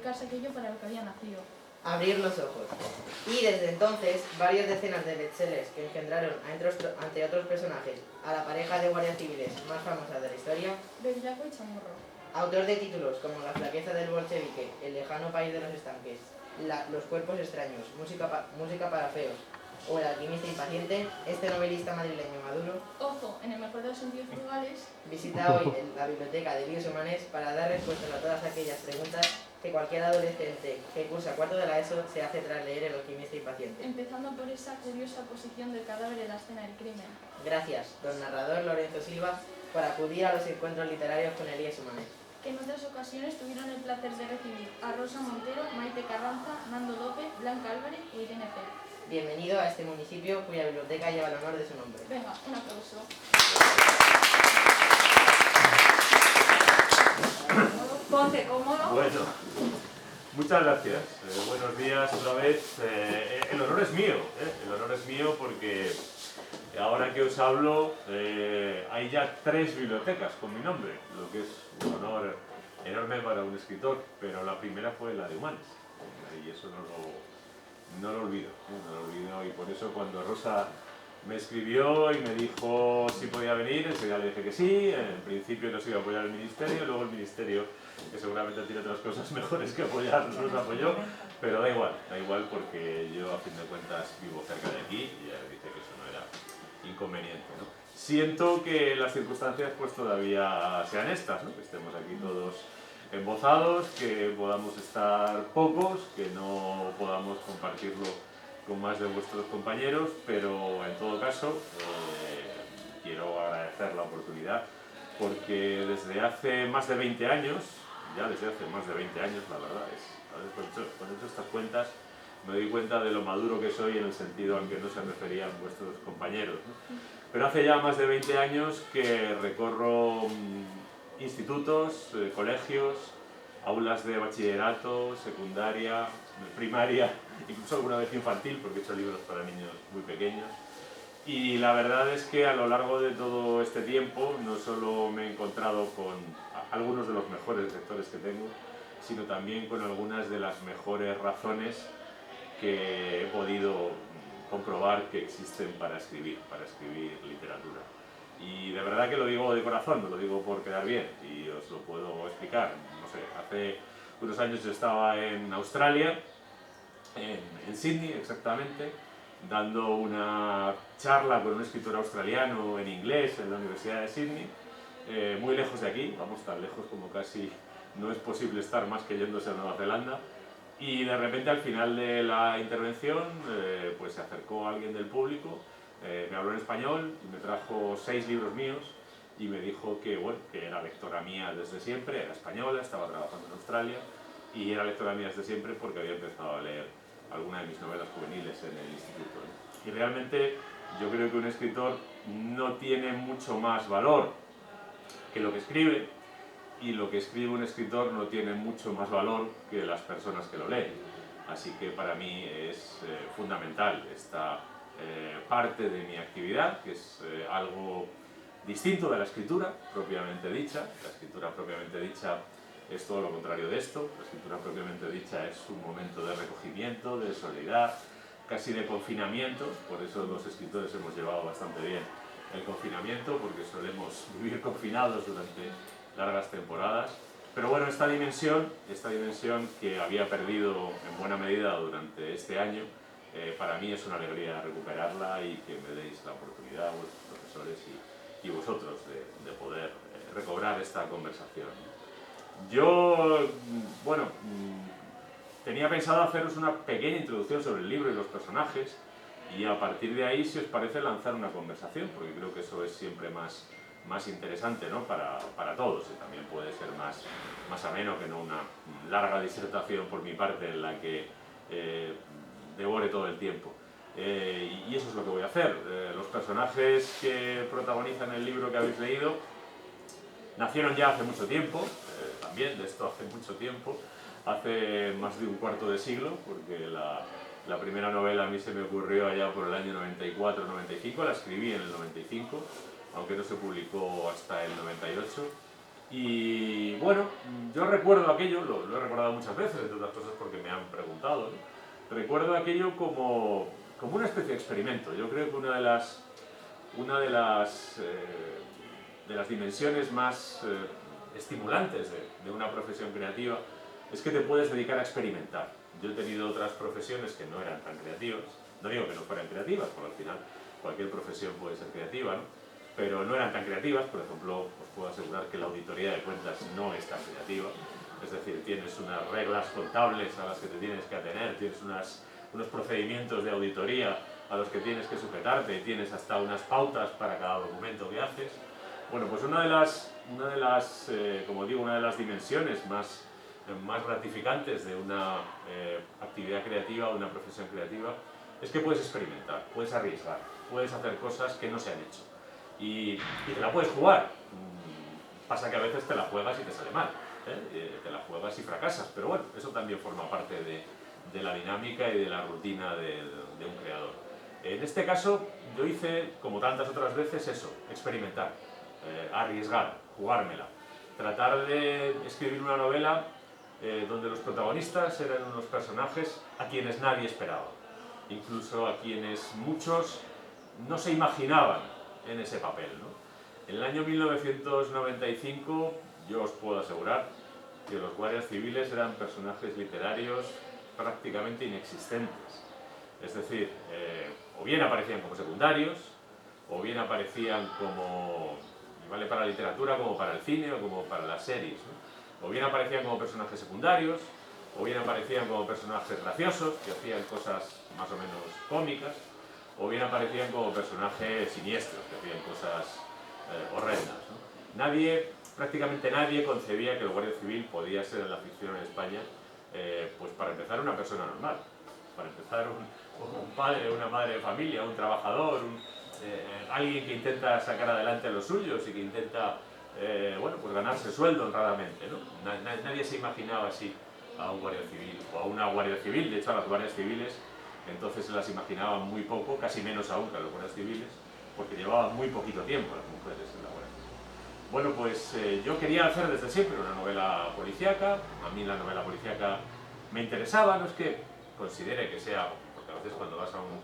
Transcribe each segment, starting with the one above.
dedicarse a aquello para lo que había nacido. Abrir los ojos. Y desde entonces, varias decenas de bestsellers que engendraron, ante otros personajes, a la pareja de guardias civiles más famosa de la historia. Bellaco y Chamorro. Autor de títulos como La flaqueza del bolchevique, El lejano país de los estanques, Los cuerpos extraños, música para feos o El alquimista impaciente, este novelista madrileño maduro, ojo, en el mejor de los sentidos frugales, visita hoy la biblioteca de Líos Humanes para dar respuestas a todas aquellas preguntas que cualquier adolescente que cursa cuarto de la ESO se hace tras leer El alquimista impaciente. empezando por esa curiosa posición del cadáver en la escena del crimen. Gracias, don narrador Lorenzo Silva, por acudir a los encuentros literarios con Elías Humanes. Que en otras ocasiones tuvieron el placer de recibir a Rosa Montero, Maite Carranza, Nando López, Blanca Álvarez o Irene Pérez. Bienvenido a este municipio cuya biblioteca lleva el honor de su nombre. Venga, un aplauso. Ponte cómodo. Bueno, muchas gracias. Buenos días otra vez. El honor es mío, el honor es mío porque ahora que os hablo hay ya 3 bibliotecas con mi nombre, lo que es un honor enorme para un escritor, pero la primera fue la de Humanes y eso no lo olvido, y por eso cuando Rosa me escribió y me dijo si podía venir, enseguida le dije que sí. En principio nos iba a apoyar el ministerio, luego el ministerio, que seguramente tiene otras cosas mejores que apoyar, nos apoyó, pero da igual porque yo a fin de cuentas vivo cerca de aquí y ya dije que eso no era inconveniente, ¿no? Siento que las circunstancias pues todavía sean estas, ¿no? Que estemos aquí todos embozados, que podamos estar pocos, que no podamos compartirlo con más de vuestros compañeros, pero en todo caso quiero agradecer la oportunidad porque desde hace más de 20 años, la verdad es, cuando he hecho estas cuentas me doy cuenta de lo maduro que soy en el sentido al que no se referían vuestros compañeros, ¿no? Pero hace ya más de 20 años que recorro institutos, colegios, aulas de bachillerato, secundaria, primaria, incluso alguna vez infantil, porque he hecho libros para niños muy pequeños. Y la verdad es que a lo largo de todo este tiempo no solo me he encontrado con algunos de los mejores lectores que tengo, sino también con algunas de las mejores razones que he podido comprobar que existen para escribir literatura. Y de verdad que lo digo de corazón, no lo digo por quedar bien, y os lo puedo explicar. No sé, hace unos años yo estaba en Australia, en Sydney exactamente, dando una charla con un escritor australiano en inglés en la Universidad de Sydney, muy lejos de aquí, vamos, tan lejos como casi no es posible estar más que yéndose a Nueva Zelanda. Y de repente al final de la intervención pues se acercó alguien del público, me habló en español y me trajo 6 libros míos y me dijo que, bueno, que era lectora mía desde siempre, era española, estaba trabajando en Australia y era lectora mía desde siempre porque había empezado a leer alguna de mis novelas juveniles en el instituto, ¿no? Y realmente yo creo que un escritor no tiene mucho más valor que lo que escribe, y lo que escribe un escritor no tiene mucho más valor que las personas que lo leen. Así que para mí es fundamental esta parte de mi actividad, que es algo distinto de la escritura propiamente dicha. La escritura propiamente dicha es todo lo contrario de esto. La escritura propiamente dicha es un momento de recogimiento, de soledad, casi de confinamiento. Por eso los escritores hemos llevado bastante bien el confinamiento, porque solemos vivir confinados durante largas temporadas. Pero bueno, esta dimensión que había perdido en buena medida durante este año, para mí es una alegría recuperarla y que me deis la oportunidad, vuestros profesores y vosotros, de poder recobrar esta conversación. Yo, bueno, tenía pensado haceros una pequeña introducción sobre el libro y los personajes y a partir de ahí, si os parece, lanzar una conversación, porque creo que eso es siempre más interesante, ¿no? para todos, y también puede ser más ameno que no una larga disertación por mi parte en la que devore todo el tiempo. Y eso es lo que voy a hacer. Los personajes que protagonizan el libro que habéis leído nacieron ya hace mucho tiempo, también de esto hace mucho tiempo, hace más de un cuarto de siglo, porque la primera novela a mí se me ocurrió allá por el año 94-95, la escribí en el 95, aunque no se publicó hasta el 98. Y bueno, yo recuerdo aquello, lo he recordado muchas veces, entre otras cosas porque me han preguntado, ¿no? Recuerdo aquello como una especie de experimento. Yo creo que una de las dimensiones más estimulantes de una profesión creativa es que te puedes dedicar a experimentar. Yo he tenido otras profesiones que no eran tan creativas, no digo que no fueran creativas, porque al final cualquier profesión puede ser creativa, ¿no? Pero no eran tan creativas. Por ejemplo, os puedo asegurar que la auditoría de cuentas no es tan creativa, es decir, tienes unas reglas contables a las que te tienes que atener, tienes unos procedimientos de auditoría a los que tienes que sujetarte, tienes hasta unas pautas para cada documento que haces. Bueno, pues una de las dimensiones más gratificantes de una actividad creativa, o una profesión creativa, es que puedes experimentar, puedes arriesgar, puedes hacer cosas que no se han hecho. Y te la puedes jugar. Pasa que a veces te la juegas y te sale mal, te la juegas y fracasas, pero bueno, eso también forma parte de la dinámica y de la rutina de un creador. En este caso, yo hice, como tantas otras veces, eso, experimentar, arriesgar, jugármela, tratar de escribir una novela donde los protagonistas eran unos personajes a quienes nadie esperaba, incluso a quienes muchos no se imaginaban en ese papel, ¿no? En el año 1995 yo os puedo asegurar que los guardias civiles eran personajes literarios prácticamente inexistentes. Es decir, o bien aparecían como secundarios, o bien aparecían como, y vale para la literatura como para el cine o como para las series, ¿no? O bien aparecían como personajes secundarios, o bien aparecían como personajes graciosos, que hacían cosas más o menos cómicas, o bien aparecían como personajes siniestros, que hacían cosas horrendas, ¿no? Prácticamente nadie concebía que el guardia civil podía ser en la ficción en España, pues para empezar, una persona normal, para empezar un padre, una madre de familia, un trabajador, alguien que intenta sacar adelante a los suyos y que intenta bueno, pues ganarse sueldo honradamente, ¿no? Nadie se imaginaba así a un guardia civil o a una guardia civil. De hecho, a las guardias civiles entonces se las imaginaban muy poco, casi menos aún que a los guardias civiles, porque llevaban muy poquito tiempo las mujeres en la guardia civil. Bueno, pues yo quería hacer desde siempre una novela policíaca. A mí la novela policíaca me interesaba, no es que considere que sea, porque a veces cuando vas a un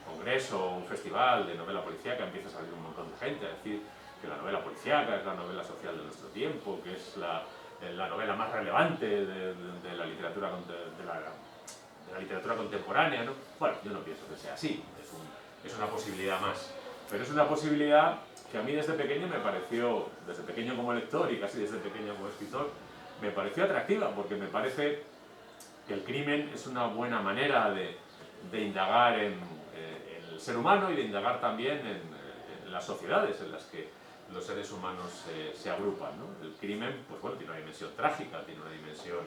congreso o un festival de novela policíaca empieza a salir un montón de gente a decir que la novela policíaca es la novela social de nuestro tiempo, que es la novela más relevante de la literatura de la literatura contemporánea, ¿no? Bueno, yo no pienso que sea así, es una posibilidad más, pero es una posibilidad que a mí desde pequeño me pareció, desde pequeño como lector y casi desde pequeño como escritor, me pareció atractiva, porque me parece que el crimen es una buena manera de indagar en el ser humano y de indagar también en las sociedades en las que los seres humanos se agrupan, ¿no? El crimen, pues bueno, tiene una dimensión trágica, tiene una dimensión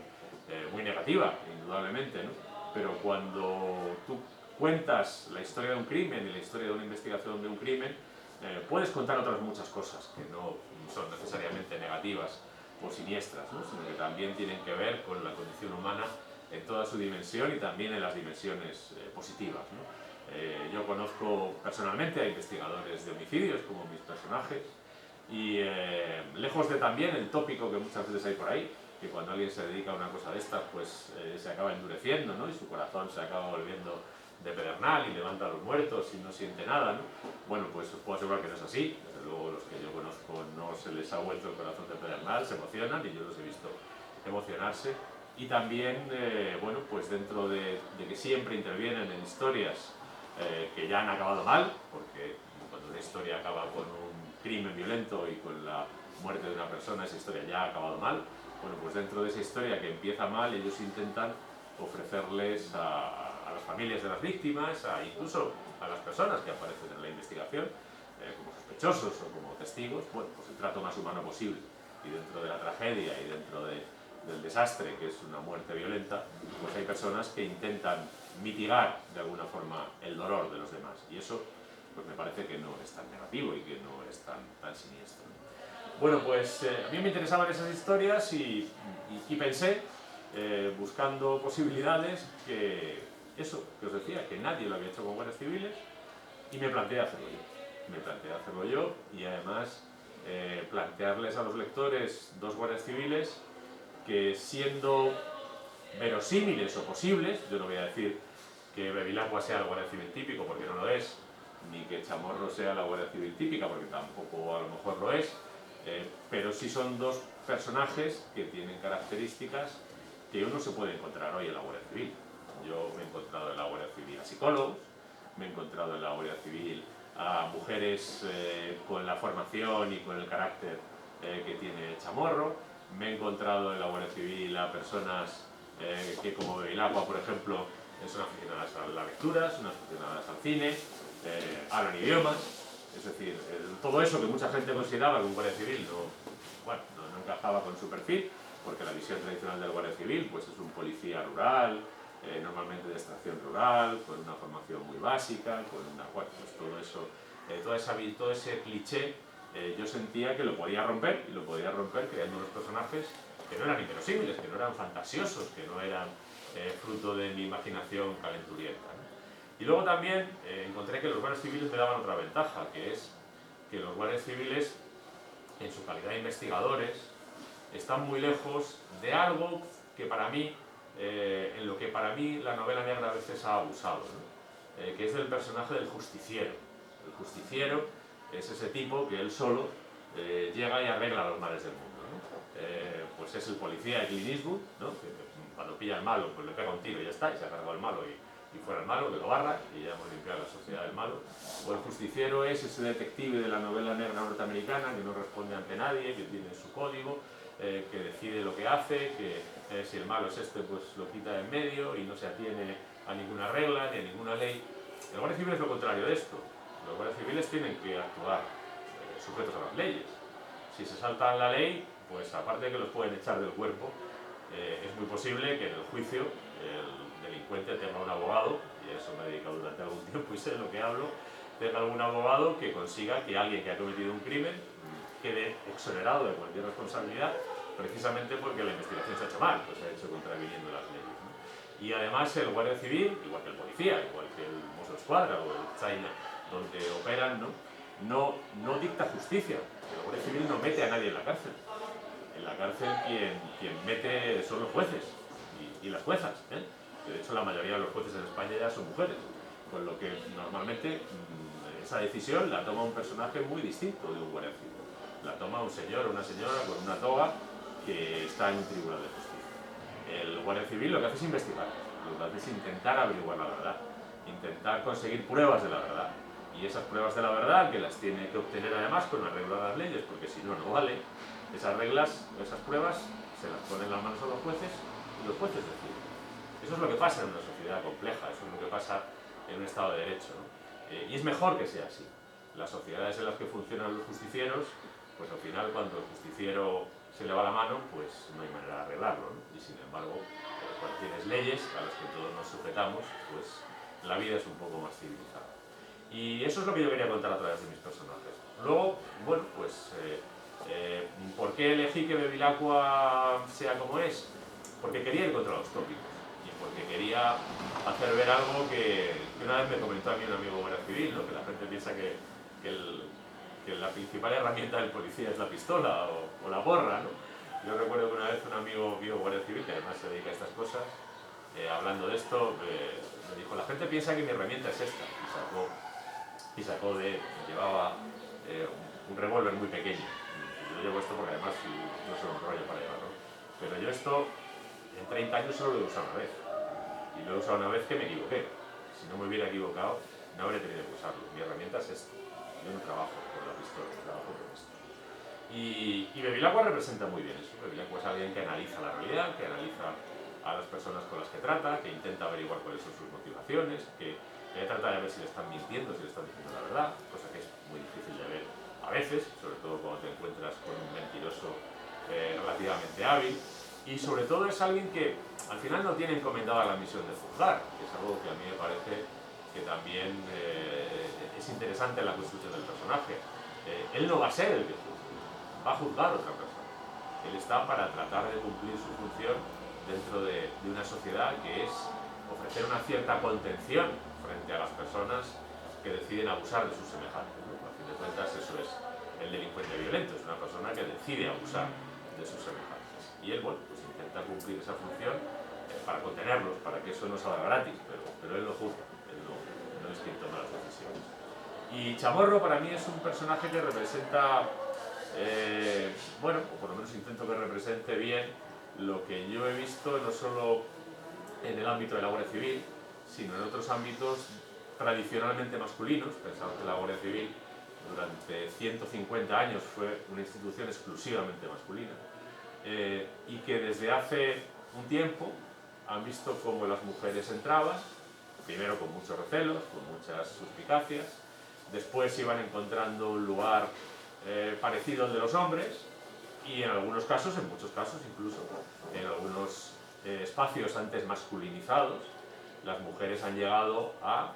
muy negativa, indudablemente, ¿no? Pero cuando tú cuentas la historia de un crimen y la historia de una investigación de un crimen, puedes contar otras muchas cosas que no son necesariamente negativas o siniestras, ¿no? Sino que también tienen que ver con la condición humana en toda su dimensión y también en las dimensiones positivas, ¿no? Yo conozco personalmente a investigadores de homicidios como mis personajes y lejos de también el tópico que muchas veces hay por ahí, que cuando alguien se dedica a una cosa de estas, pues se acaba endureciendo, ¿no? Y su corazón se acaba volviendo de pedernal y levanta a los muertos y no siente nada, ¿no? Bueno, pues os puedo asegurar que no es así. Desde luego los que yo conozco no se les ha vuelto el corazón de pedernal, se emocionan y yo los he visto emocionarse. Y también, bueno, pues dentro de que siempre intervienen en historias que ya han acabado mal, porque cuando una historia acaba con un crimen violento y con la muerte de una persona, esa historia ya ha acabado mal. Bueno, pues dentro de esa historia que empieza mal, ellos intentan ofrecerles a las familias de las víctimas, incluso a las personas que aparecen en la investigación, como sospechosos o como testigos, bueno, pues el trato más humano posible. Y dentro de la tragedia y dentro del desastre, que es una muerte violenta, pues hay personas que intentan mitigar de alguna forma el dolor de los demás. Y eso, pues me parece que no es tan negativo y que no es tan siniestro. Bueno, pues a mí me interesaban esas historias y pensé, buscando posibilidades, que eso que os decía, que nadie lo había hecho con guardias civiles, y me planteé hacerlo yo. Me planteé hacerlo yo y además plantearles a los lectores dos guardias civiles que, siendo verosímiles o posibles, yo no voy a decir que Bevilacqua sea el guardia civil típico, porque no lo es, ni que Chamorro sea la guardia civil típica, porque tampoco a lo mejor lo es, pero sí son dos personajes que tienen características que uno se puede encontrar hoy en la Guardia Civil. Yo me he encontrado en la Guardia Civil a psicólogos, me he encontrado en la Guardia Civil a mujeres con la formación y con el carácter que tiene Chamorro, me he encontrado en la Guardia Civil a personas que, como Bevilacqua, por ejemplo, son aficionadas a la lectura, son aficionadas al cine, hablan idiomas, es decir, todo eso que mucha gente consideraba que un guardia civil no encajaba con su perfil, porque la visión tradicional del guardia civil pues es un policía rural, normalmente de extracción rural, con una formación muy básica, con una, pues todo eso, todo ese cliché, yo sentía que lo podía romper, y lo podía romper creando unos personajes que no eran inverosímiles, que no eran fantasiosos, que no eran fruto de mi imaginación calenturienta, ¿no? Y luego también encontré que los guardias civiles me daban otra ventaja, que es que los guardias civiles, en su calidad de investigadores, están muy lejos de algo que para mí, en lo que para mí la novela negra a veces ha abusado, ¿no? Que es del personaje del justiciero. El justiciero es ese tipo que él solo llega y arregla los males del mundo, ¿no? Pues es el policía de Clint Eastwood, ¿no? Que cuando pilla al malo pues le pega un tiro y ya está, y se ha cargado al malo y fuera el malo, que lo barra, y ya hemos limpiado la sociedad del malo. O el justiciero es ese detective de la novela negra norteamericana que no responde ante nadie, que tiene su código, que decide lo que hace, que si el malo es este, pues lo quita de en medio y no se atiene a ninguna regla ni a ninguna ley. El guardia civil es lo contrario de esto. Los guardias civiles tienen que actuar sujetos a las leyes. Si se saltan la ley, pues aparte de que los pueden echar del cuerpo, es muy posible que en el juicio el delincuente tenga un abogado, y a eso me he dedicado durante algún tiempo y sé de lo que hablo, tenga algún abogado que consiga que alguien que ha cometido un crimen quede exonerado de cualquier responsabilidad, precisamente porque la investigación se ha hecho mal, pues se ha hecho contraviniendo las leyes, ¿no? Y además el guardia civil, igual que el policía, igual que el Mossos d'Esquadra o el China, donde operan, no dicta justicia. El guardia civil no mete a nadie en la cárcel. En la cárcel quien mete son los jueces y las juezas, ¿eh? De hecho, la mayoría de los jueces en España ya son mujeres, con lo que normalmente esa decisión la toma un personaje muy distinto de un guardia civil. La toma un señor o una señora con una toga que está en un tribunal de justicia. El guardia civil lo que hace es investigar, lo que hace es intentar averiguar la verdad, intentar conseguir pruebas de la verdad. Y esas pruebas de la verdad, que las tiene que obtener además con arreglo a las leyes, porque si no, no vale, esas reglas, esas pruebas, se las ponen en las manos a los jueces y los jueces deciden. Eso es lo que pasa en una sociedad compleja, eso es lo que pasa en un Estado de Derecho, ¿no? Y es mejor que sea así. Las sociedades en las que funcionan los justicieros, pues al final cuando el justiciero se le va la mano, pues no hay manera de arreglarlo, ¿no? Y sin embargo, cuando tienes leyes a las que todos nos sujetamos, pues la vida es un poco más civilizada. Y eso es lo que yo quería contar a través de mis personajes. Luego, bueno, pues, ¿por qué elegí que Bevilacqua sea como es? Porque quería ir contra los tópicos. Y porque quería hacer ver algo que una vez me comentó a mí un amigo guardia civil, ¿no? Que la gente piensa que la principal herramienta del policía es la pistola o la porra, ¿no? Yo recuerdo que una vez un amigo mío guardia civil, que además se dedica a estas cosas, hablando de esto, me dijo, la gente piensa que mi herramienta es esta, llevaba un revólver muy pequeño. Yo llevo esto porque además no soy un rollo para llevarlo, pero yo esto en 30 años solo lo he usado una vez, y lo he usado una vez que me equivoqué. Si no me hubiera equivocado, no habría tenido que usarlo. Mi herramienta es esto. Yo no trabajo con la pistola, trabajo con esto. Y Bevilacqua representa muy bien eso. Bevilacqua es alguien que analiza la realidad, que analiza a las personas con las que trata, que intenta averiguar cuáles son sus motivaciones, que trata de ver si le están mintiendo, si le están diciendo la verdad, cosa que es muy difícil de ver a veces, sobre todo cuando te encuentras con un mentiroso relativamente hábil. Y sobre todo es alguien que al final no tiene encomendada la misión de juzgar, que es algo que a mí me parece que también es interesante en la construcción del personaje. Él no va a ser el que juzgue, va a juzgar a otra persona. Él está para tratar de cumplir su función dentro de una sociedad, que es ofrecer una cierta contención frente a las personas que deciden abusar de sus semejantes, ¿no? A fin de cuentas eso es el delincuente violento, es una persona que decide abusar de sus semejantes. Y él, bueno, pues intenta cumplir esa función para contenerlos, para que eso no salga gratis, pero él lo juzga, él no es quien toma las decisiones. Y Chamorro para mí es un personaje que representa, bueno, o por lo menos intento que represente bien lo que yo he visto no solo en el ámbito de la Guardia Civil, sino en otros ámbitos tradicionalmente masculinos. Pensamos que la Guardia Civil durante 150 años fue una institución exclusivamente masculina, y que desde hace un tiempo han visto cómo las mujeres entraban, primero con muchos recelos, con muchas suspicacias, después iban encontrando un lugar parecido al de los hombres, y en algunos casos, en muchos casos incluso, en algunos espacios antes masculinizados, las mujeres han llegado a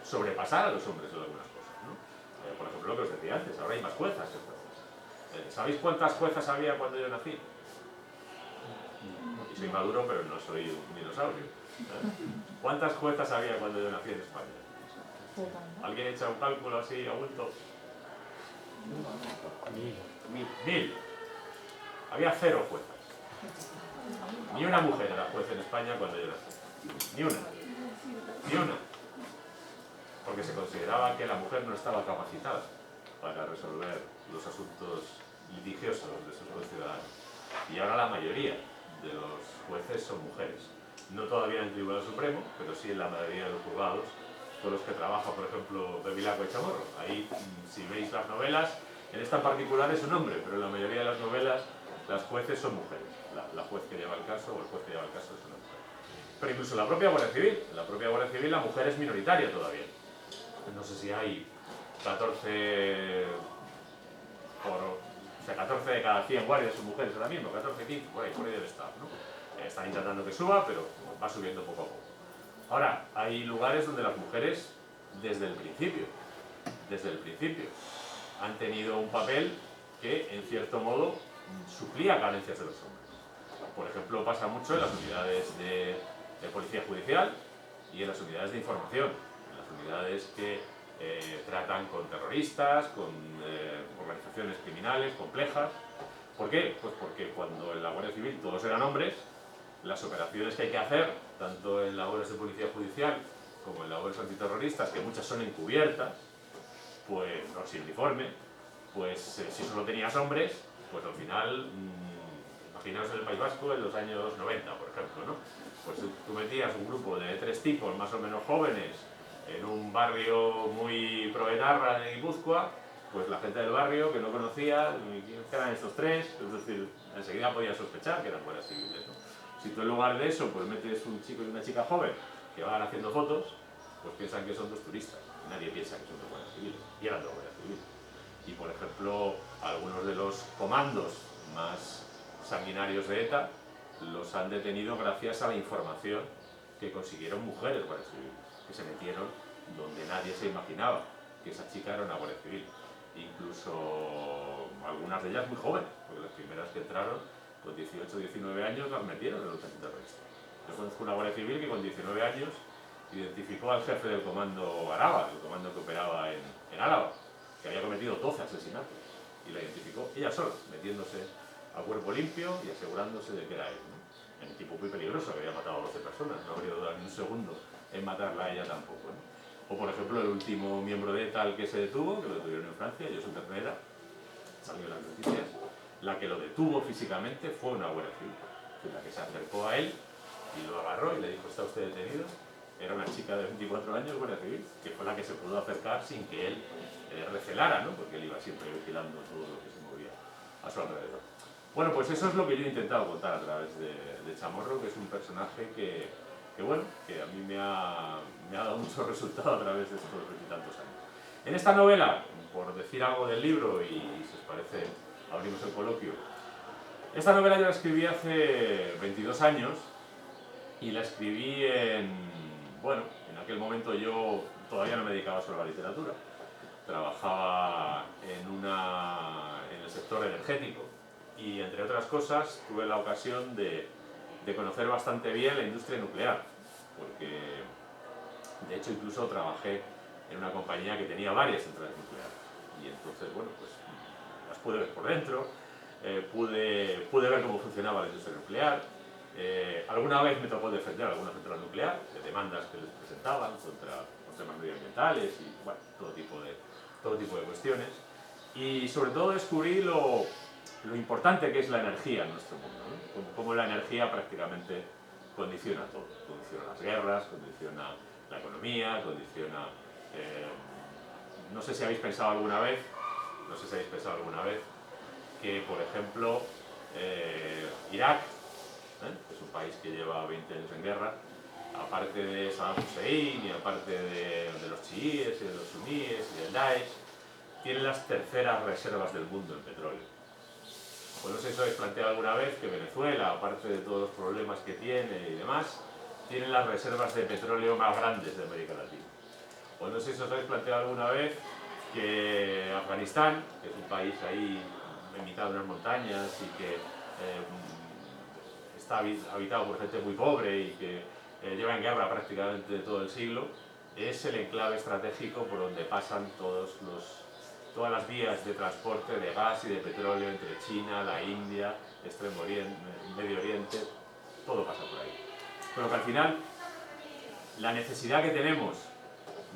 sobrepasar a los hombres en algunas cosas, ¿no? Por ejemplo, lo que os decía antes, ahora hay más juezas que jueces. ¿Sabéis cuántas juezas había cuando yo nací? Y soy maduro, pero no soy un dinosaurio. ¿Cuántas juezas había cuando yo nací en España? ¿Alguien echa un cálculo así a bulto? 1000. Había 0 juezas. Ni una mujer era juez en España cuando yo nací. Ni una. Ni una. Porque se consideraba que la mujer no estaba capacitada para resolver los asuntos litigiosos de sus conciudadanos. Y ahora la mayoría de los jueces son mujeres. No todavía en el Tribunal Supremo, pero sí en la mayoría de los juzgados con los que trabaja, por ejemplo, Bevilacqua y Chamorro. Ahí, si veis las novelas, en esta en particular es un hombre, pero en la mayoría de las novelas las jueces son mujeres. La juez que lleva el caso o el juez que lleva el caso es una mujer. Pero incluso en la propia Guardia Civil, la mujer es minoritaria todavía. No sé si hay 14 de cada 100 guardias son mujeres ahora mismo, 14, 15, por ahí debe estar, ¿no? Están intentando que suba, pero va subiendo poco a poco. Ahora, hay lugares donde las mujeres, desde el principio, han tenido un papel que, en cierto modo, suplía carencias de los hombres. Por ejemplo, pasa mucho en las unidades de policía judicial y en las unidades de información, en las unidades que tratan con terroristas, con organizaciones criminales complejas. ¿Por qué? Pues porque cuando en la Guardia Civil todos eran hombres, las operaciones que hay que hacer, tanto en labores de policía judicial como en labores antiterroristas, que muchas son encubiertas, pues no sin uniforme, pues si solo tenías hombres, pues al final, imaginaos en el País Vasco en los años 90, por ejemplo, ¿no? Pues tú metías un grupo de 3 tipos más o menos jóvenes en un barrio muy proetarra de Guipúzcoa, pues la gente del barrio que no conocía, ¿quiénes eran estos 3? Es decir, enseguida podía sospechar que eran guardias civiles, ¿no? Si tú en lugar de eso pues metes un chico y una chica joven que van haciendo fotos, pues piensan que son 2 turistas. Nadie piensa que son 2 guardias civiles, y eran 2 guardias civiles. Y por ejemplo, algunos de los comandos más sanguinarios de ETA los han detenido gracias a la información que consiguieron mujeres guardias civiles, que se metieron donde nadie se imaginaba que esa chica era una guardia civil. Incluso algunas de ellas muy jóvenes, porque las primeras que entraron con 18 o 19 años las metieron en los antiterroristas. Yo conozco una guardia civil que con 19 años identificó al jefe del comando Araba, el comando que operaba en Álava, que había cometido 12 asesinatos, y la identificó ella sola, metiéndose a cuerpo limpio y asegurándose de que era él, ¿no? Un tipo muy peligroso, que había matado a 12 personas, no habría dudado ni un segundo en matarla a ella tampoco, ¿no? O por ejemplo el último miembro de ETA al que se detuvo, que lo detuvieron en Francia, Josep Ternera, salió en las noticias, la que lo detuvo físicamente fue una guardia civil, la que se acercó a él y lo agarró y le dijo: ¿está usted detenido? Era una chica de 24 años, guardia civil, que fue la que se pudo acercar sin que él recelara, ¿no? Porque él iba siempre vigilando todo lo que se movía a su alrededor. Bueno, pues eso es lo que yo he intentado contar a través de Chamorro, que es un personaje que bueno, que a mí me ha dado mucho resultado a través de estos 20 y tantos años. En esta novela, por decir algo del libro, y si os parece, abrimos el coloquio. Esta novela yo la escribí hace 22 años, y la escribí bueno, en aquel momento yo todavía no me dedicaba solo a la literatura. Trabajaba en el sector energético y, entre otras cosas, tuve la ocasión de conocer bastante bien la industria nuclear, porque de hecho incluso trabajé en una compañía que tenía varias centrales nucleares. y entonces, bueno, pues las pude ver por dentro, pude ver cómo funcionaba la industria nuclear. Alguna vez me tocó defender alguna central nuclear, de demandas que les presentaban contra temas medioambientales y bueno, todo tipo de cuestiones. Y sobre todo descubrí lo importante que es la energía en nuestro mundo, ¿no? Cómo la energía prácticamente condiciona todo. Condiciona las guerras, condiciona la economía, condiciona... no sé si habéis pensado alguna vez, que, por ejemplo, Irak, que es un país que lleva 20 años en guerra, aparte de Saddam Hussein y aparte de los chiíes y de los suníes y del Daesh, tiene las terceras reservas del mundo en petróleo. Pues no sé si os habéis planteado alguna vez que Venezuela, aparte de todos los problemas que tiene y demás, tiene las reservas de petróleo más grandes de América Latina. O no sé si os habéis planteado alguna vez que Afganistán, que es un país ahí en mitad de unas montañas y que está habitado por gente muy pobre y que lleva en guerra prácticamente todo el siglo, es el enclave estratégico por donde pasan todas las vías de transporte de gas y de petróleo entre China, la India, Extremo Oriente, Medio Oriente, todo pasa por ahí. Pero que al final la necesidad que tenemos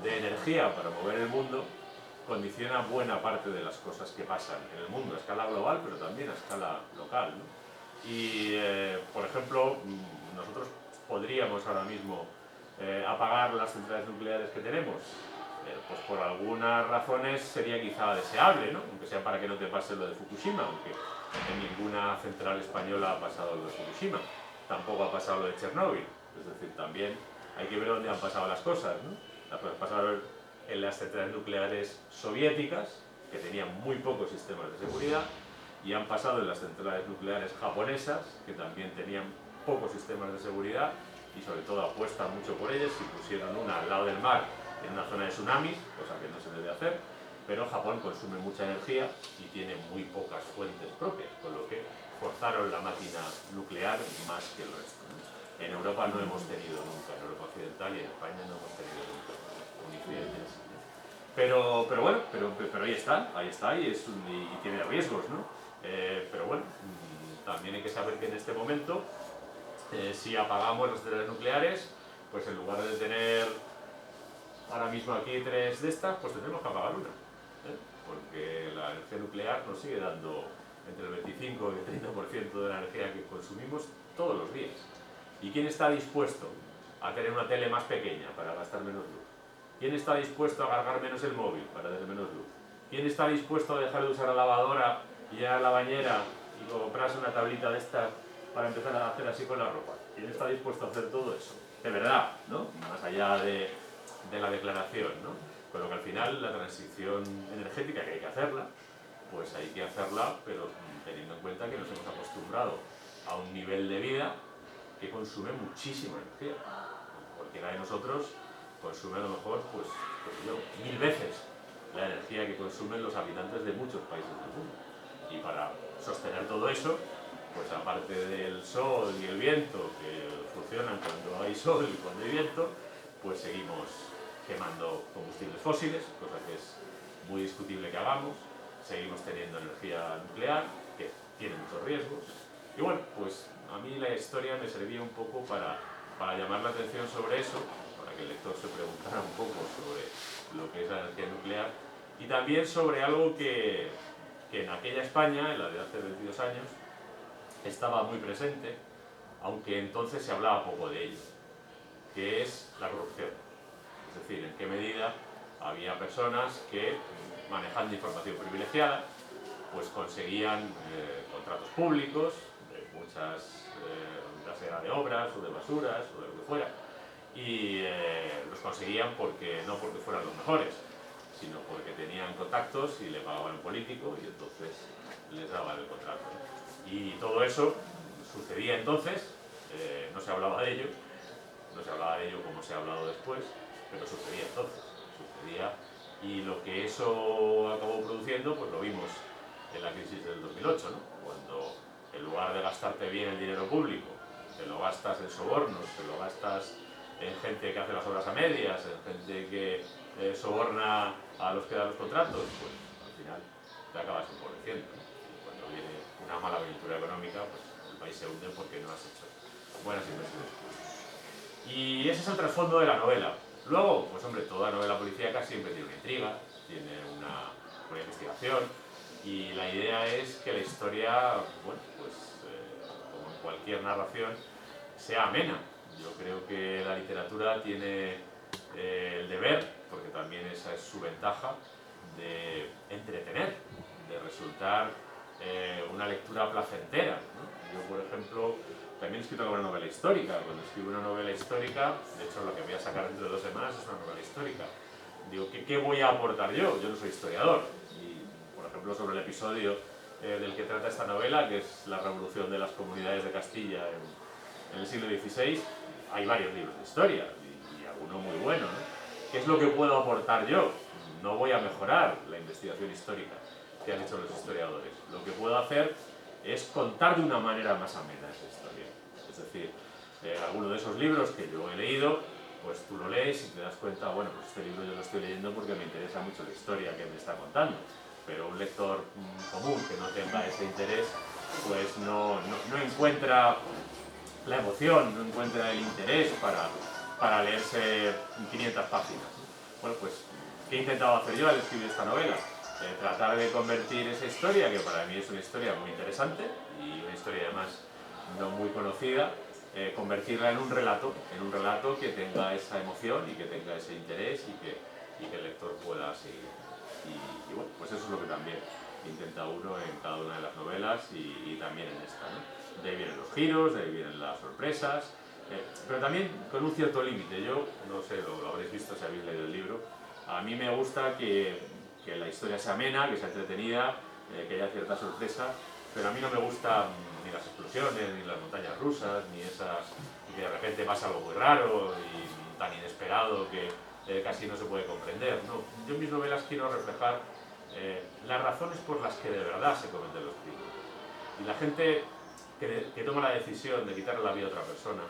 de energía para mover el mundo condiciona buena parte de las cosas que pasan en el mundo a escala global, pero también a escala local, ¿no? Y, por ejemplo, nosotros podríamos ahora mismo apagar las centrales nucleares que tenemos. Pues por algunas razones sería quizá deseable, ¿no? Aunque sea para que no te pase lo de Fukushima, aunque en ninguna central española ha pasado lo de Fukushima, tampoco ha pasado lo de Chernóbil. Es decir, también hay que ver dónde han pasado las cosas, ¿no? Pasaron en las centrales nucleares soviéticas, que tenían muy pocos sistemas de seguridad, y han pasado en las centrales nucleares japonesas, que también tenían pocos sistemas de seguridad, y sobre todo apuestan mucho por ellas, y pusieron una al lado del mar, en una zona de tsunamis, cosa que no se debe hacer, pero Japón consume mucha energía y tiene muy pocas fuentes propias, con lo que forzaron la máquina nuclear más que el resto, ¿no? En Europa no hemos tenido nunca, en Europa occidental y en España no hemos tenido nunca un incidente así, ¿no? Pero bueno, ahí está y tiene riesgos, ¿no? Pero bueno, también hay que saber que en este momento, si apagamos las centrales nucleares, pues en lugar de tener ahora mismo aquí 3 de estas, pues tendremos que apagar una, porque la energía nuclear nos sigue dando entre el 25 y el 30% de la energía que consumimos todos los días. ¿Y quién está dispuesto a tener una tele más pequeña para gastar menos luz? ¿Quién está dispuesto a cargar menos el móvil para tener menos luz? ¿Quién está dispuesto a dejar de usar la lavadora y ir a la bañera y comprarse una tablita de estas para empezar a hacer así con la ropa? ¿Quién está dispuesto a hacer todo eso? De verdad, ¿no? Más allá de la declaración, ¿no? Con lo que al final la transición energética, que hay que hacerla, pues hay que hacerla, pero teniendo en cuenta que nos hemos acostumbrado a un nivel de vida que consume muchísima energía. Cualquiera de nosotros consume a lo mejor, pues yo, 1000 veces la energía que consumen los habitantes de muchos países del mundo. Y para sostener todo eso, pues aparte del sol y el viento, que funcionan cuando hay sol y cuando hay viento, pues seguimos quemando combustibles fósiles, cosa que es muy discutible que hagamos. Seguimos teniendo energía nuclear, que tiene muchos riesgos. Y bueno, pues a mí la historia me servía un poco para llamar la atención sobre eso, para que el lector se preguntara un poco sobre lo que es la energía nuclear, y también sobre algo que en aquella España, en la de hace 22 años, estaba muy presente, aunque entonces se hablaba poco de ello, que es la corrupción. Es decir, en qué medida había personas que, manejando información privilegiada, pues conseguían contratos públicos, ya sea de obras o de basuras o de lo que fuera, y los conseguían no porque fueran los mejores, sino porque tenían contactos y le pagaban un político y entonces les daban el contrato, ¿no? Y todo eso sucedía entonces, no se hablaba de ello, como se ha hablado después, pero sucedía entonces, y lo que eso acabó produciendo, pues lo vimos en la crisis del 2008, ¿no? Cuando en lugar de gastarte bien el dinero público, te lo gastas en sobornos, te lo gastas en gente que hace las obras a medias, en gente que soborna a los que dan los contratos, pues al final te acabas empobreciendo, ¿no? Y cuando viene una mala coyuntura económica, pues el país se hunde porque no has hecho buenas inversiones. Y ese es el trasfondo de la novela. Luego, pues hombre, toda novela policíaca siempre tiene una intriga, tiene una investigación, y la idea es que la historia, bueno, pues como en cualquier narración, sea amena. Yo creo que la literatura tiene el deber, porque también esa es su ventaja, de entretener, de resultar una lectura placentera, ¿no? Yo, por ejemplo, también he escrito alguna novela histórica. Cuando escribo una novela histórica, de hecho lo que voy a sacar dentro de 2 semanas es una novela histórica. Digo, ¿qué voy a aportar yo? Yo no soy historiador. Y, por ejemplo, sobre el episodio del que trata esta novela, que es la revolución de las comunidades de Castilla en el siglo XVI, hay varios libros de historia, y alguno muy bueno, ¿no? ¿Qué es lo que puedo aportar yo? No voy a mejorar la investigación histórica que han hecho los historiadores. Lo que puedo hacer es contar de una manera más amena esa historia. Es decir, alguno de esos libros que yo he leído, pues tú lo lees y te das cuenta, bueno, pues este libro yo lo estoy leyendo porque me interesa mucho la historia que me está contando, pero un lector común que no tenga ese interés, pues no encuentra la emoción, no encuentra el interés para leerse 500 páginas. Bueno, pues, ¿qué he intentado hacer yo al escribir esta novela? Tratar de convertir esa historia, que para mí es una historia muy interesante y una historia además no muy conocida, convertirla en un relato que tenga esa emoción y que tenga ese interés y que el lector pueda seguir. Y bueno, pues eso es lo que también intenta uno en cada una de las novelas y también en esta, ¿no? De ahí vienen los giros, de ahí vienen las sorpresas, pero también con un cierto límite. Yo, no sé, lo habréis visto si habéis leído el libro, a mí me gusta que la historia sea amena, que sea entretenida, que haya cierta sorpresa, pero a mí no me gustan ni las explosiones, ni las montañas rusas, ni que de repente pasa algo muy raro y tan inesperado que casi no se puede comprender. No, yo en mis novelas quiero reflejar las razones por las que de verdad se cometen los crímenes. Y la gente que toma la decisión de quitarle la vida a otra persona,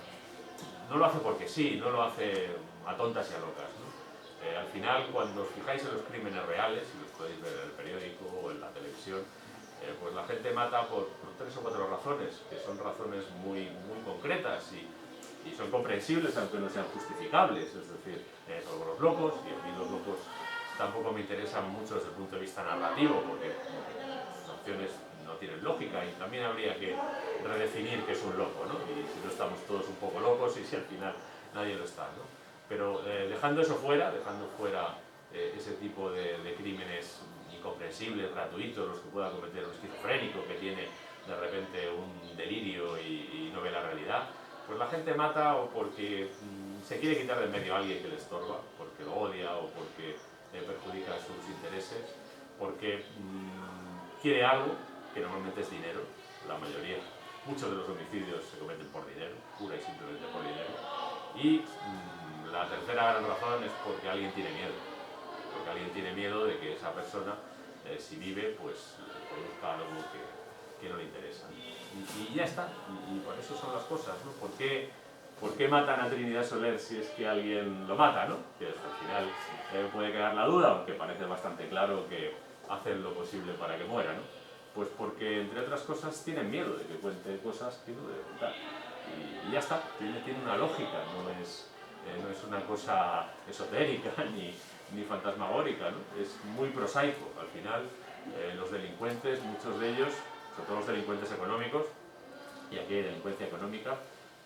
no lo hace porque sí, no lo hace a tontas y a locas, ¿no? Al final, cuando os fijáis en los crímenes reales, y los podéis ver en el periódico o en la televisión, pues la gente mata por 3 o 4 razones, que son razones muy concretas y son comprensibles aunque no sean justificables. Es decir, son los locos, y a mí los locos tampoco me interesan mucho desde el punto de vista narrativo, porque sus acciones no tienen lógica, y también habría que redefinir qué es un loco, ¿no? Y si no estamos todos un poco locos y si al final nadie lo está, ¿no? Pero dejando eso fuera, ese tipo de crímenes incomprensibles, gratuitos, los que pueda cometer un esquizofrénico que tiene de repente un delirio y no ve la realidad, pues la gente mata o porque se quiere quitar de en medio a alguien que le estorba, porque lo odia o porque perjudica sus intereses, porque quiere algo, que normalmente es dinero, la mayoría. Muchos de los homicidios se cometen por dinero, pura y simplemente por dinero. Y la tercera gran razón es porque alguien tiene miedo. Porque alguien tiene miedo de que esa persona, si vive, pues produzca algo que no le interesa. Y ya está. Y por eso son las cosas, ¿no? ¿Por qué matan a Trinidad Soler si es que alguien lo mata, ¿no? Que al final puede quedar la duda, aunque parece bastante claro que hacen lo posible para que muera, ¿no? Pues porque, entre otras cosas, tienen miedo de que cuente cosas que no debe contar. Y ya está, tiene una lógica, no es una cosa esotérica ni fantasmagórica, ¿no? Es muy prosaico. Al final, los delincuentes, muchos de ellos, sobre todo los delincuentes económicos, y aquí hay delincuencia económica,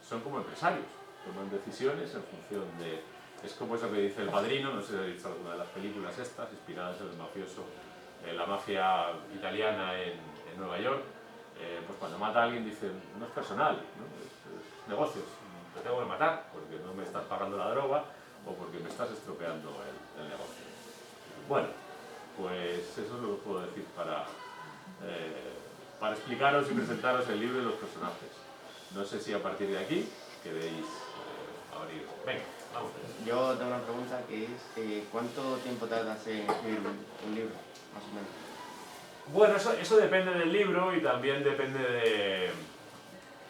son como empresarios, toman decisiones en función de... Es como eso que dice El Padrino, no sé si habéis visto alguna de las películas estas, inspiradas en el mafioso, la mafia italiana en Nueva York. Pues cuando mata a alguien dice, no es personal, ¿no? Es negocios, te tengo que matar porque no me estás pagando la droga o porque me estás estropeando el negocio. Bueno, pues eso es lo que puedo decir para explicaros y presentaros el libro y los personajes. No sé si a partir de aquí queréis abrir. Venga, vamos. Yo tengo una pregunta que es, ¿cuánto tiempo tardas en escribir un libro, más o menos? Bueno, eso depende del libro y también depende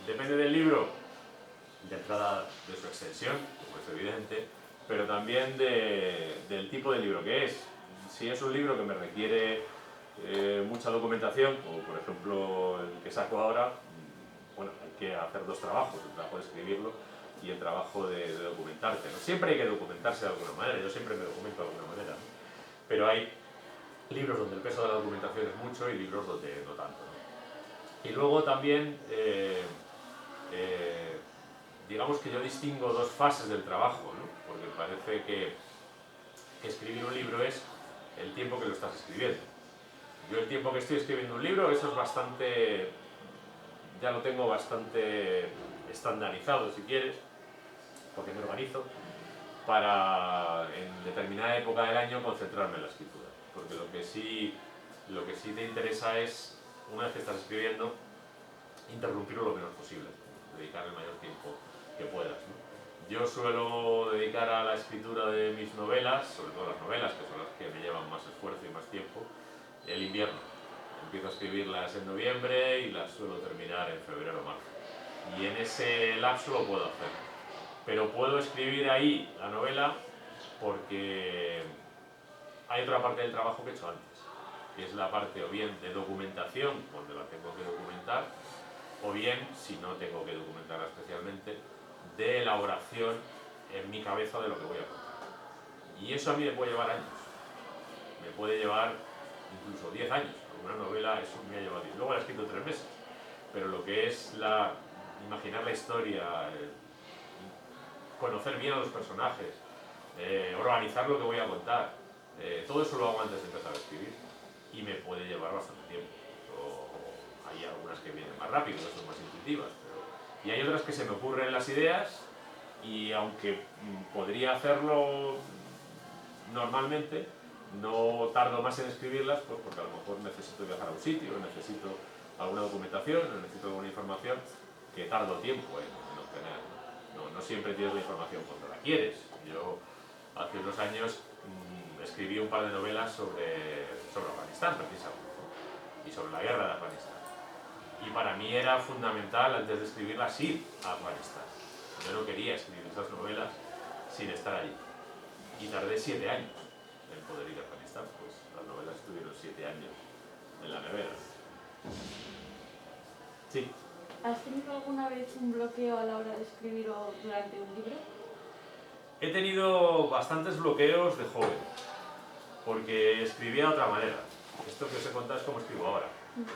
del libro, de entrada de su extensión, como es evidente, pero también del tipo de libro que es. Si es un libro que me requiere mucha documentación, como por ejemplo el que saco ahora, bueno, hay que hacer dos trabajos, el trabajo de escribirlo y el trabajo de documentarte, ¿no? Siempre hay que documentarse de alguna manera, yo siempre me documento de alguna manera, ¿no? Pero hay libros donde el peso de la documentación es mucho y libros donde no tanto, ¿no? Y luego también, digamos que yo distingo dos fases del trabajo, ¿no? Porque parece que escribir un libro es el tiempo que lo estás escribiendo. Yo el tiempo que estoy escribiendo un libro, eso es bastante, ya lo tengo bastante estandarizado si quieres, porque me organizo para en determinada época del año concentrarme en la escritura. Porque lo que sí te interesa es, una vez que estás escribiendo, interrumpirlo lo menos posible, dedicar el mayor tiempo que puedas, ¿no? Yo suelo dedicar a la escritura de mis novelas, sobre todo las novelas, que son las que me llevan más esfuerzo y más tiempo, el invierno. Empiezo a escribirlas en noviembre y las suelo terminar en febrero o marzo. Y en ese lapso lo puedo hacer. Pero puedo escribir ahí la novela porque hay otra parte del trabajo que he hecho antes, que es la parte o bien de documentación, cuando la tengo que documentar, o bien, si no tengo que documentarla especialmente, de elaboración en mi cabeza de lo que voy a contar. Y eso a mí me puede llevar años, me puede llevar incluso 10 años. Una novela eso me ha llevado 10. Luego la he escrito en 3 meses, pero lo que es imaginar la historia, conocer bien a los personajes, organizar lo que voy a contar, todo eso lo hago antes de empezar a escribir y me puede llevar bastante tiempo. Hay algunas que vienen más rápido, que son más intuitivas, y hay otras que se me ocurren las ideas y aunque podría hacerlo normalmente, no tardo más en escribirlas, pues porque a lo mejor necesito viajar a un sitio, necesito alguna documentación, necesito alguna información que tardo tiempo en obtener. No siempre tienes la información cuando la quieres. Yo hace unos años escribí un par de novelas sobre Afganistán, precisamente, y sobre la guerra de Afganistán. Y para mí era fundamental, antes de escribirlas, ir a Afganistán. Yo no quería escribir esas novelas sin estar allí. Y tardé 7 años en poder ir a Afganistán, pues las novelas estuvieron 7 años en la nevera. Sí. ¿Has tenido alguna vez un bloqueo a la hora de escribir o durante un libro? He tenido bastantes bloqueos de joven, porque escribía de otra manera. Esto que os he contado es como escribo ahora.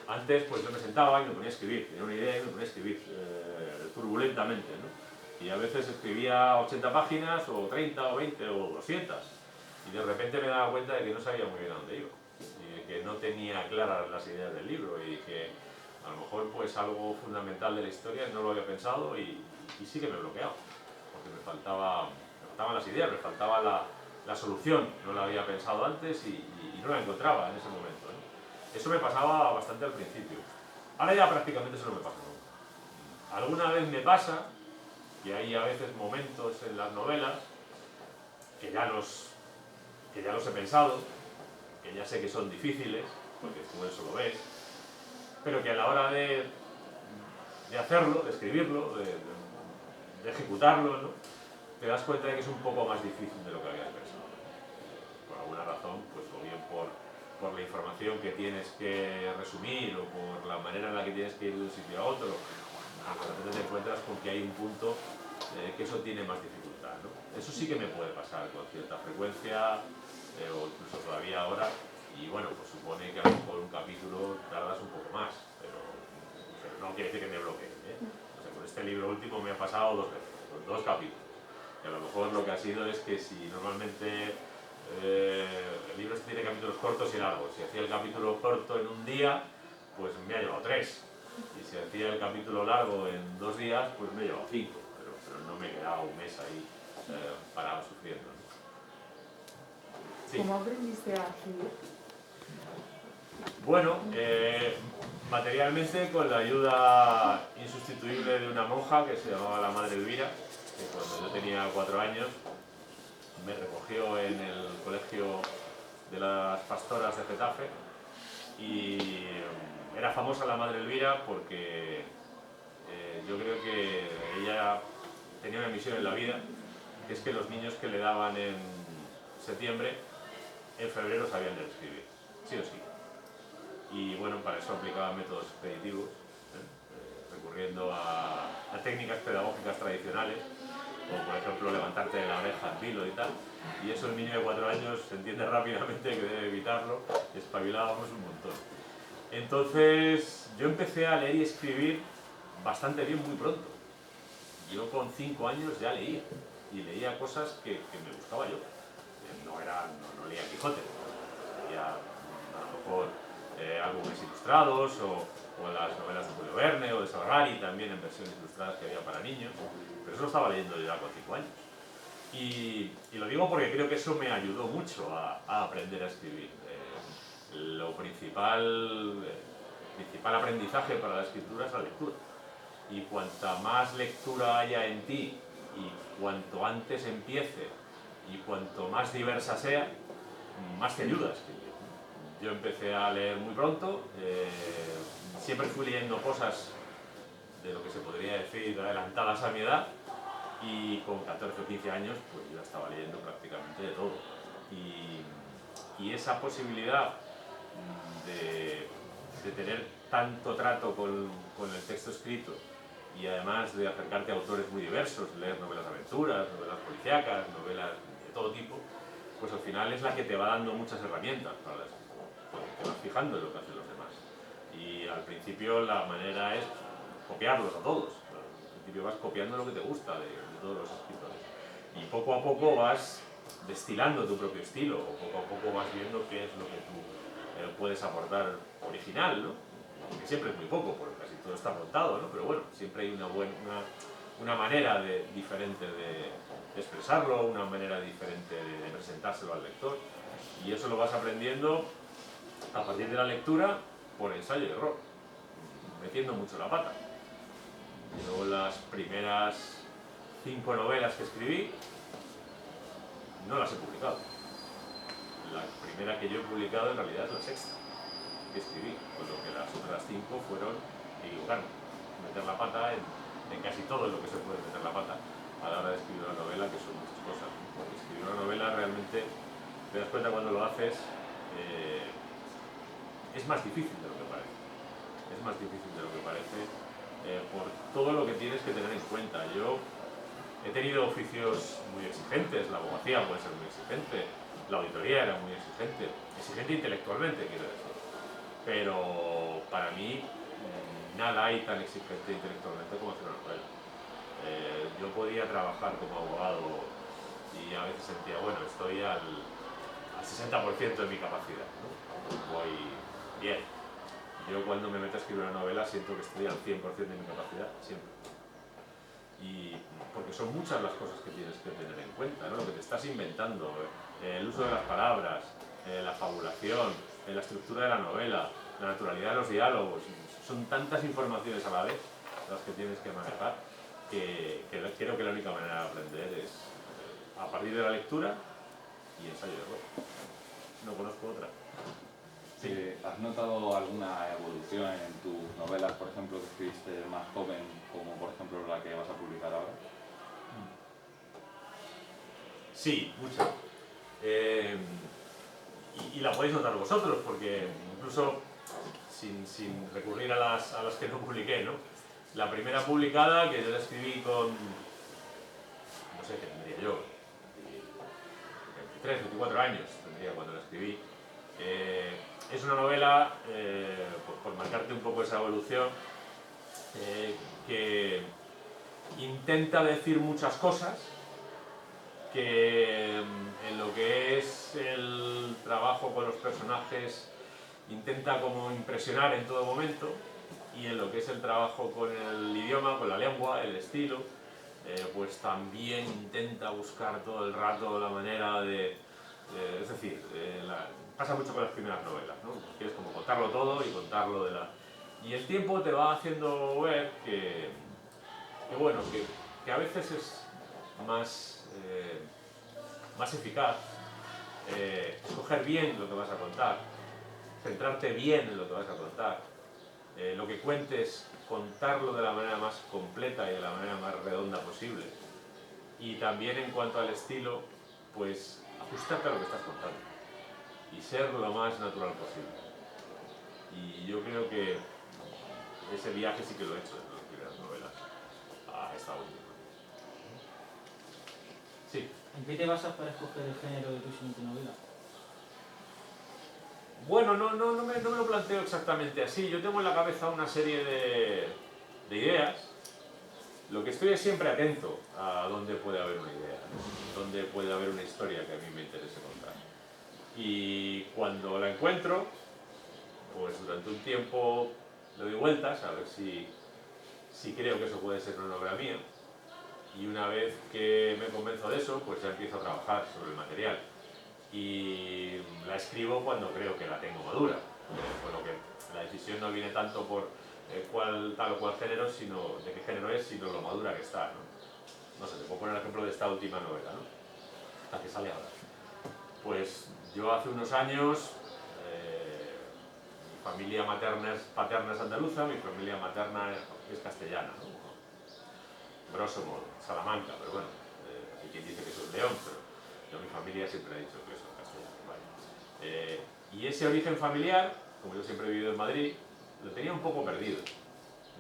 Antes pues yo me sentaba y me ponía a escribir, tenía una idea y me ponía a escribir turbulentamente, ¿no? Y a veces escribía 80 páginas, o 30, o 20, o 200. Y de repente me daba cuenta de que no sabía muy bien a dónde iba. Y de que no tenía claras las ideas del libro. Y que a lo mejor pues algo fundamental de la historia no lo había pensado y sí que me he bloqueado. Porque me faltaban las ideas, me faltaba la solución. No la había pensado antes y no la encontraba en ese momento, ¿no? Eso me pasaba bastante al principio. Ahora ya prácticamente eso no me pasa nunca. Alguna vez me pasa, y hay a veces momentos en las novelas que ya los he pensado, que ya sé que son difíciles, porque tú eso lo ves, pero que a la hora de hacerlo, de escribirlo, de ejecutarlo, ¿no? Te das cuenta de que es un poco más difícil de lo que habías pensado. Por alguna razón, pues o bien por la información que tienes que resumir o por la manera en la que tienes que ir de un sitio a otro, de repente te encuentras con que hay un punto que eso tiene más dificultad, ¿no? Eso sí que me puede pasar con cierta frecuencia, o incluso todavía ahora, y bueno, pues supone que a lo mejor un capítulo tardas un poco más, pero no quiere decir que me bloquee, ¿eh? O sea, con este libro último me ha pasado 2 veces, con 2 capítulos. Y a lo mejor lo que ha sido es que si normalmente el libro tiene capítulos cortos y largos, si hacía el capítulo corto en un día, pues me ha llevado 3. Y si hacía el capítulo largo en 2 días, pues me he llevado 5. Pero no me he quedado un mes ahí parado sufriendo, ¿no? Sí. ¿Cómo aprendiste a escribir? Bueno, materialmente con la ayuda insustituible de una monja que se llamaba la Madre Elvira, que cuando yo tenía 4 años me recogió en el colegio de las pastoras de Getafe y era famosa la Madre Elvira porque yo creo que ella tenía una misión en la vida, que es que los niños que le daban en septiembre, en febrero sabían leer y escribir, sí o sí. y bueno, para eso aplicaba métodos expeditivos, recurriendo a técnicas pedagógicas tradicionales, como por ejemplo levantarte de la oreja en vilo y tal, y eso el niño de 4 años se entiende rápidamente que debe evitarlo, y espabilábamos un montón. Entonces yo empecé a leer y escribir bastante bien muy pronto. Yo con 5 años ya leía, y leía cosas que me gustaba yo. No leía Quijote, leía a lo mejor álbumes ilustrados o las novelas de Julio Verne o de Salgari, también en versiones ilustradas que había para niños, pero eso lo estaba leyendo yo ya con 5 años. Y lo digo porque creo que eso me ayudó mucho a aprender a escribir. Lo principal aprendizaje para la escritura es la lectura. Y cuanta más lectura haya en ti y cuanto antes empiece y cuanto más diversa sea, más te ayuda a escribir. Yo empecé a leer muy pronto, siempre fui leyendo cosas de lo que se podría decir adelantadas a mi edad, y con 14 o 15 años pues yo estaba leyendo prácticamente de todo. Y esa posibilidad de tener tanto trato con el texto escrito, y además de acercarte a autores muy diversos, leer novelas de aventuras, novelas policíacas, novelas de todo tipo, pues al final es la que te va dando muchas herramientas para la escritura, porque te vas fijando en lo que hacen los demás. Y al principio la manera es copiarlos a todos. Al principio vas copiando lo que te gusta de todos los escritores. Y poco a poco vas destilando tu propio estilo, o poco a poco vas viendo qué es lo que tú puedes aportar original, ¿no? Que siempre es muy poco, porque casi todo está apuntado, ¿no? Pero bueno, siempre hay una manera diferente de expresarlo, una manera diferente de presentárselo al lector, y eso lo vas aprendiendo a partir de la lectura por ensayo y error, metiendo mucho la pata. Yo las primeras 5 novelas que escribí no las he publicado. La primera que yo he publicado en realidad es la sexta que escribí, con lo que las otras 5 fueron equivocarme, meter la pata en casi todo lo que se puede meter la pata a la hora de escribir una novela, que son muchas cosas. Porque escribir una novela realmente, te das cuenta cuando lo haces, es más difícil de lo que parece. Es más difícil de lo que parece por todo lo que tienes que tener en cuenta. Yo he tenido oficios muy exigentes, la abogacía puede ser muy exigente, la auditoría era muy exigente intelectualmente, quiero decir. Pero para mí nada hay tan exigente intelectualmente como hacer una novela. Yo podía trabajar como abogado y a veces sentía, bueno, estoy al 60% de mi capacidad, ¿no? Voy bien. Yo cuando me meto a escribir una novela siento que estoy al 100% de mi capacidad, siempre. Y porque son muchas las cosas que tienes que tener en cuenta, ¿no? Lo que te estás inventando, el uso de las palabras, la fabulación, la estructura de la novela, la naturalidad de los diálogos. Son tantas informaciones a la vez las que tienes que manejar que creo que la única manera de aprender es a partir de la lectura y ensayo de error. No conozco otra. Sí. ¿Has notado alguna evolución en tus novelas, por ejemplo, que escribiste más joven, como por ejemplo la que vas a publicar ahora? Sí, mucha. Y la podéis notar vosotros, porque incluso sin recurrir a las que no publiqué, ¿no? La primera publicada, que yo la escribí con, no sé qué tendría yo, 23, 24 años tendría cuando la escribí. Es una novela, por marcarte un poco esa evolución, que intenta decir muchas cosas, que en lo que es el trabajo con los personajes intenta como impresionar en todo momento, y en lo que es el trabajo con el idioma, con la lengua, el estilo, pues también intenta buscar todo el rato la manera de... es decir, pasa mucho con las primeras novelas, ¿no? Quieres como contarlo todo y contarlo de la... Y el tiempo te va haciendo ver que bueno, que a veces es más eficaz escoger bien lo que vas a contar, centrarte bien en lo que vas a contar, lo que cuentes, contarlo de la manera más completa y de la manera más redonda posible. Y también en cuanto al estilo, pues ajustarte a lo que estás contando y ser lo más natural posible. Y yo creo que ese viaje sí que lo he hecho desde las primeras novelas a esta última. Sí. ¿En qué te basas para escoger el género de tu siguiente novela? Bueno, no me lo planteo exactamente así. Yo tengo en la cabeza una serie de ideas. Lo que estoy es siempre atento a dónde puede haber una idea, ¿no? Dónde puede haber una historia que a mí me interese contar. Y cuando la encuentro, pues durante un tiempo le doy vueltas a ver si creo que eso puede ser una novela mía. Y una vez que me convenzo de eso, pues ya empiezo a trabajar sobre el material. Y la escribo cuando creo que la tengo madura. Con lo que la decisión no viene tanto por tal o cual género, sino de qué género es, sino lo madura que está, ¿no? No sé, te puedo poner el ejemplo de esta última novela, ¿no? La que sale ahora. Pues yo hace unos años, mi familia paterna es andaluza, mi familia materna es castellana, ¿no? Grosso modo, Salamanca, pero bueno, hay quien dice que soy León, pero yo, mi familia siempre ha dicho que soy castellano, ¿vale? Y ese origen familiar, como yo siempre he vivido en Madrid, lo tenía un poco perdido.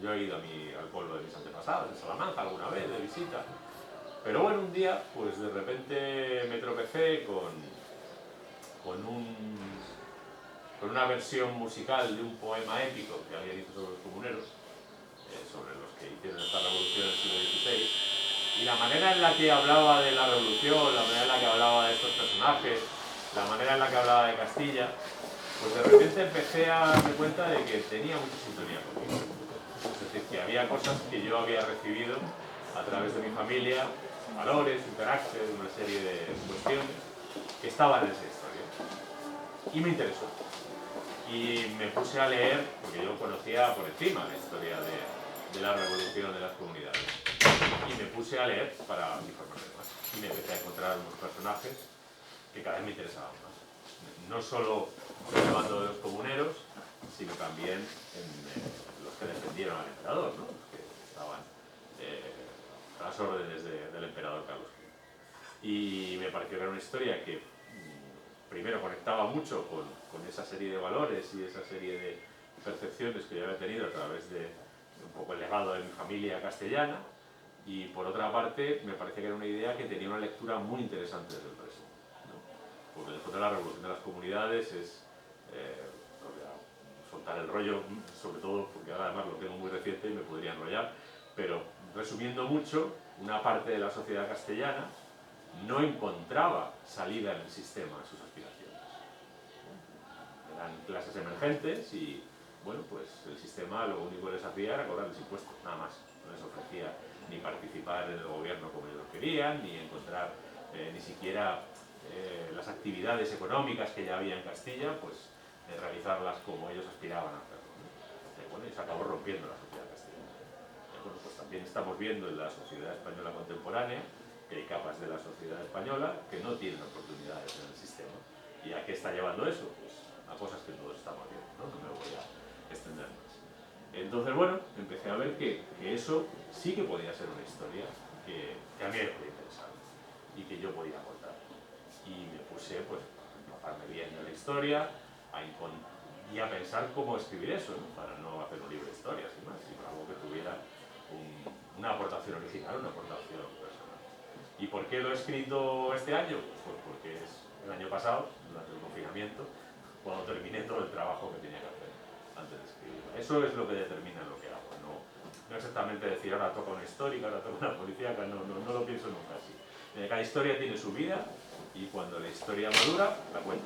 Yo he ido al pueblo de mis antepasados, en Salamanca, alguna vez, de visita. Pero bueno, un día, pues de repente me tropecé con una versión musical de un poema épico que alguien hizo sobre los comuneros, sobre los que hicieron esta revolución en el siglo XVI. Y la manera en la que hablaba de la revolución, la manera en la que hablaba de estos personajes, la manera en la que hablaba de Castilla, pues de repente empecé a darme cuenta de que tenía mucha sintonía conmigo. Es decir, que había cosas que yo había recibido a través de mi familia, valores, un carácter, una serie de cuestiones que estaban en esa historia. Y me interesó. Y me puse a leer, porque yo conocía por encima la historia de la revolución de las comunidades. Y me puse a leer para informarme más. Y me empecé a encontrar unos personajes que cada vez me interesaban más. No solo hablando de los comuneros, sino también en los que defendieron al emperador, ¿no? Los que estaban a las órdenes del emperador Carlos V. Y me pareció que era una historia que primero conectaba mucho con esa serie de valores y esa serie de percepciones que yo había tenido a través de un poco el legado de mi familia castellana, y por otra parte me parecía que era una idea que tenía una lectura muy interesante desde el presente, ¿no? Porque después de la revolución de las comunidades es no voy a soltar el rollo, sobre todo porque ahora además lo tengo muy reciente y me podría enrollar, pero resumiendo mucho, una parte de la sociedad castellana no encontraba salida en el sistema a sus aspiraciones. Eran clases emergentes y, bueno, pues el sistema lo único que les hacía era cobrarles impuestos, nada más. No les ofrecía ni participar en el gobierno como ellos querían, ni encontrar ni siquiera las actividades económicas que ya había en Castilla, pues realizarlas como ellos aspiraban a hacerlo, ¿no? Bueno, y se acabó rompiendo la sociedad castellana. Bueno, pues también estamos viendo en la sociedad española contemporánea que hay capas de la sociedad española que no tienen oportunidades en el sistema. ¿Y a qué está llevando eso? Pues a cosas que todos estamos viendo, ¿no? No me voy a extender más. Entonces, bueno, empecé a ver que eso sí que podía ser una historia que a mí me podía interesar y que yo podía contar. Y me puse, pues, a empaparme bien de la historia y a pensar cómo escribir eso, ¿no? Para no hacer un libro de historias y más, sino algo que tuviera una aportación original, una aportación personal. ¿Y por qué lo he escrito este año? Pues porque es el año pasado, durante el confinamiento, cuando terminé todo el trabajo que tenía que hacer antes de escribir. Eso es lo que determina lo que hago, no exactamente decir ahora toca una histórica, ahora toca una policíaca, no lo pienso nunca así. Cada historia tiene su vida y cuando la historia madura, la cuento.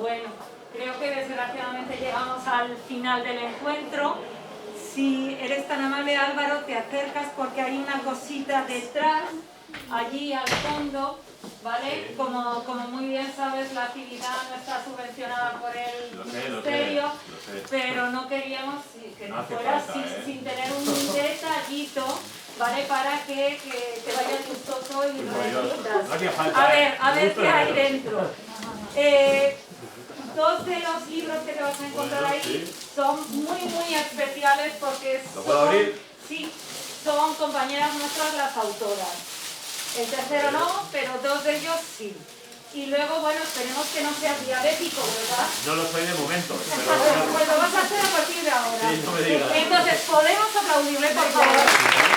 Bueno, creo que desgraciadamente llegamos al final del encuentro. Si eres tan amable, Álvaro, te acercas porque hay una cosita detrás, allí al fondo, ¿vale? Sí. Como muy bien sabes, la actividad no está subvencionada por el Ministerio, lo sé. pero no queríamos que No te hace fueras falta, sin tener un detallito, ¿vale? Para que te vayas gustoso y lo necesitas. No hacía falta. A ver qué hay dentro. Dos de los libros que te vas a encontrar Bueno, ahí sí. son muy especiales porque ¿Lo puedo abrir? sí, son compañeras nuestras las autoras. El tercero no, pero dos de ellos sí. Y luego, bueno, esperemos que no seas diabético, ¿verdad? No lo soy de momento. Pues lo vas a hacer a partir de ahora. Sí, no me digas. Entonces, ¿podemos aplaudirle, por favor?